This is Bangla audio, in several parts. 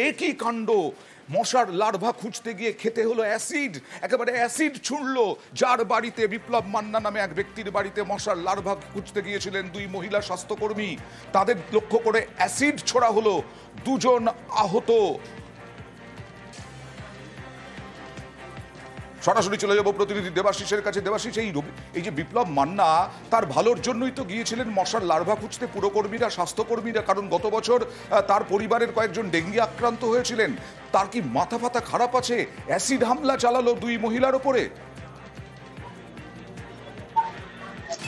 একই কাণ্ড, মশার লার্ভা খুঁজতে গিয়ে খেতে হলো অ্যাসিড, একেবারে অ্যাসিড ছুঁড়লো। যার বাড়িতে, বিপ্লব মান্না নামে এক ব্যক্তির বাড়িতে মশার লার্ভা খুঁজতে গিয়েছিলেন দুই মহিলা স্বাস্থ্যকর্মী, তাদের লক্ষ্য করে অ্যাসিড ছোড়া হলো, দুজন আহত। সরাসরি চলে যাবো প্রতিনিধি দেবাশিসের কাছে। দেবাশিস, এই যে বিপ্লব মান্না, তার ভালোর জন্যই তো গিয়েছিলেন মশার লার্ভা খুঁজতে পুরকর্মীরা, স্বাস্থ্যকর্মীরা, কারণ গত বছর তার পরিবারের কয়েকজন ডেঙ্গি আক্রান্ত হয়েছিলেন। তার কি মাথা ফাতা খারাপ আছে? অ্যাসিড হামলা চালালো দুই মহিলার ওপরে।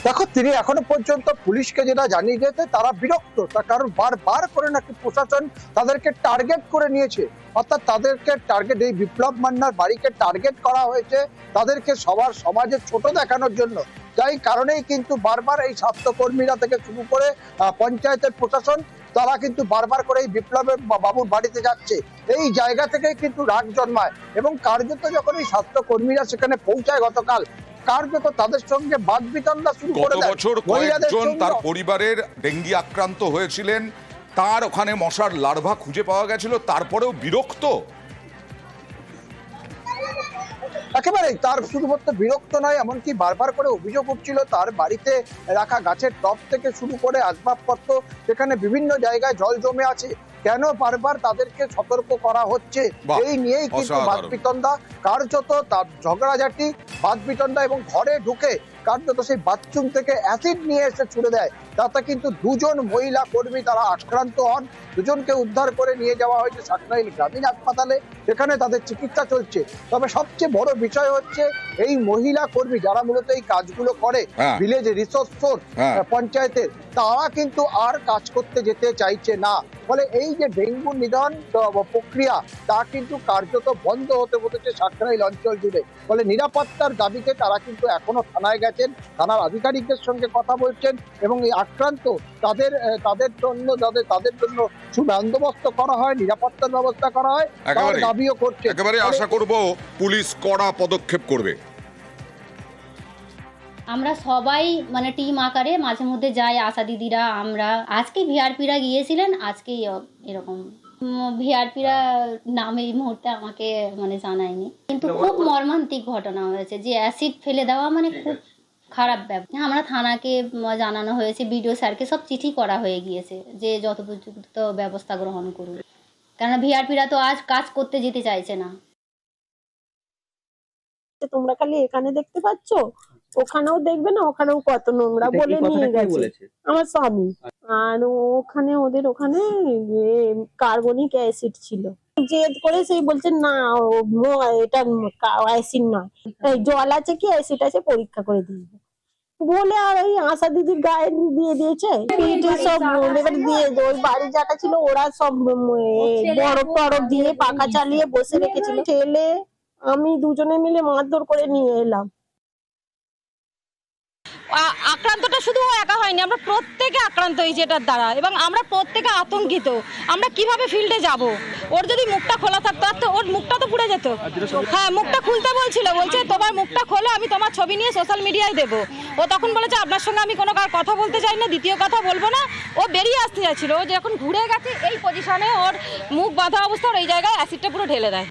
দেখো, তিনি এখনো পর্যন্ত পুলিশকে যেটা জানিয়ে দিয়েছে, তারা বিরক্ত, তার কারণ বারবার করে নাকি প্রশাসন তাদেরকে টার্গেট করে নিয়েছে। অর্থাৎ তাদেরকে টার্গেট, এই বিপ্লব মান্নার বাড়িকে টার্গেট করা হয়েছে তাদেরকে সবার সমাজে ছোট দেখানোর জন্য। যাই কারণেই কিন্তু বারবার এই স্বাস্থ্যকর্মীরা থেকে শুরু করে পঞ্চায়েতের প্রশাসন, তারা কিন্তু বারবার করে এই বিপ্লবের বাবুর বাড়িতে যাচ্ছে। এই জায়গা থেকেই কিন্তু রাগ জন্মায় এবং কার্যত যখন এই স্বাস্থ্যকর্মীরা সেখানে পৌঁছায় গতকাল, কার্যত তাদের সঙ্গে বাদবিতণ্ডা শুরু করে দেয়। গত বছর কয়েকজন তার পরিবারের ডেঙ্গি আক্রান্ত হয়েছিলেন, তার ওখানে মশার লার্ভা খুঁজে পাওয়া গেছিল, তারপরেও বিরক্ত। একেবারেই তার শুধুমাত্র বিরক্ত নয়, এমনকি বারবার করে অভিযোগ উঠছিল তার বাড়িতে রাখা গাছের টব থেকে শুরু করে আসবাবপত্র, সেখানে বিভিন্ন জায়গায় জল জমে আছে, কেন বারবার তাদেরকে সতর্ক করা হচ্ছে। এই নিয়েই কিন্তু বাদবিতণ্ডা, কার্যত তার ঝগড়াঝাটি, বাদবিতণ্ডা এবং ঘরে ঢুকে কার্যত সেই বাথরুম থেকে অ্যাসিড নিয়ে এসে ছুড়ে দেয়। তাতে কিন্তু দুজন মহিলা কর্মী তারা আক্রান্ত হন। দুজনকে উদ্ধার করে নিয়ে যাওয়া হয়েছে সাকরাইল গ্রামীণ হাসপাতালে, সেখানে তাদের চিকিৎসা চলছে। তবে সবচেয়ে বড় বিষয় হচ্ছে এই মহিলা কর্মী যারা মূলত এই কাজগুলো করে ভিলেজ রিসোর্স ফোর্স পঞ্চায়েতের, তারা কিন্তু আর কাজ করতে যেতে চাইছে না। ফলে এই যে ডেঙ্গু নিধন প্রক্রিয়া, তা কিন্তু কার্যত বন্ধ হতে বসেছে সাকরাইল অঞ্চল জুড়ে। ফলে নিরাপত্তার দাবিতে তারা কিন্তু এখনো থানায় গেছেন, থানার আধিকারিকদের সঙ্গে কথা বলছেন এবং এই আক্রান্ত তাদের জন্য সুবন্দোবস্ত করা হয়, নিরাপত্তার ব্যবস্থা করা হয়, তার দাবিও করছে। একেবারে আশা করব পুলিশ কড়া পদক্ষেপ করবে। আমরা সবাই মানে টিম আকারে মাঝে মধ্যে যাই, আশা দিদিরা, আমরা। আজকে ভিআরপিরা গিয়েছিলেন, আজকেই এরকম ভিআরপিরা নাম এই মুহূর্তে আমাকে মানে জানায়নি, কিন্তু খুব মর্মান্তিক ঘটনা হয়েছে। যে অ্যাসিড ফেলে দেওয়া মানে খুব খারাপ ব্যাপার। আমরা থানাকে জানানো হয়েছে, বিডিও স্যারকে সব চিঠি করা হয়ে গিয়েছে যে যথোপযুক্ত ব্যবস্থা গ্রহণ করুন, কারণ ভিআরপিরা তো আজ কাজ করতে যেতে চাইছে না। তোমরা খালি এখানে দেখতে পাচ্ছ, ওখানেও দেখবে না, ওখানেও কত নোংরা বলে নিয়ে গেছে আমার স্বামী। আর ওখানে ওদের ওখানে কার্বনিক অ্যাসিড ছিল, জেদ করে সেই বলছে না এটা অ্যাসিড নয়, জল আছে কি অ্যাসিড আছে পরীক্ষা করে দিয়ে বলে, আর এই আশা দিদির গায়ে দিয়ে দিয়েছে পিঠে সব। এবার দিয়ে ওই বাড়ি যাটা ছিল ওরা সব বরফ টরফ দিয়ে পাখা চালিয়ে বসে রেখেছিল। ছেলে আমি দুজনে মিলে মারধর করে নিয়ে এলাম। আক্রান্তটা শুধু একা হয়নি, আমরা প্রত্যেকে আক্রান্ত হয়েছি এটার দ্বারা এবং আমরা প্রত্যেকে আতঙ্কিত। আমরা কিভাবে ফিল্ডে যাব? ওর যদি মুখটা খোলা থাকতো তো ওর মুখটা তো পুড়ে যেত। হ্যাঁ, মুখটা খুলতে বলছে তোমার মুখটা খোলো, আমি তোমার ছবি নিয়ে সোশ্যাল মিডিয়ায় দেবো। ও তখন বলেছে আপনার সঙ্গে আমি কোনো কথা বলতে চাই না, দ্বিতীয় কথা বলবো না। ও বেরিয়ে আসতে যাচ্ছিল, ও যখন ঘুরে গেছে এই পজিশনে ওর মুখ বাঁধা অবস্থা, ওর এই জায়গায় অ্যাসিডটা পুরো ঢেলে দেয়।